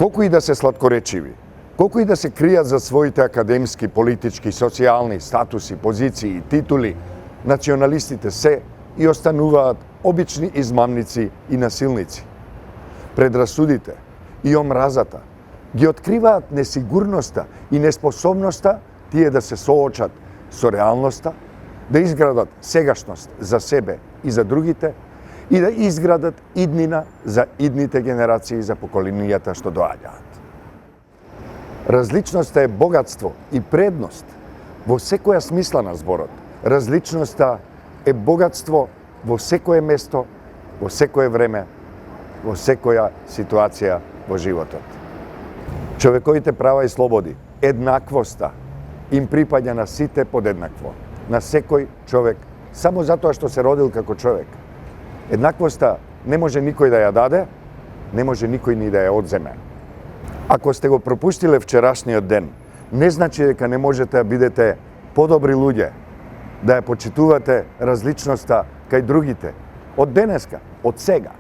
Колку и да се сладкоречиви, колку и да се кријат за своите академски, политички, социјални статуси, позиции, титули, националистите се и остануваат обични измамници и насилници. Предрасудите и омразата ги откриваат несигурноста и неспособноста тие да се соочат со реалноста, да изградат сегашност за себе и за другите и да изградат иднина за идните генерации, за поколенијата што доаѓаат. Различноста е богатство и предност во секоја смисла на зборот. Различноста е богатство во секое место, во секое време, во секоја ситуација во животот. Човековите права и слободи, еднаквоста, им припаѓа на сите подеднакво, на секој човек, само затоа што се родил како човек. Еднаквоста не може никој да ја даде, не може никој ни да ја одземе. Ако сте го пропуштиле вчерашниот ден, не значи дека не можете да бидете подобри луѓе, да ја почитувате различноста кај другите, од денеска, од сега.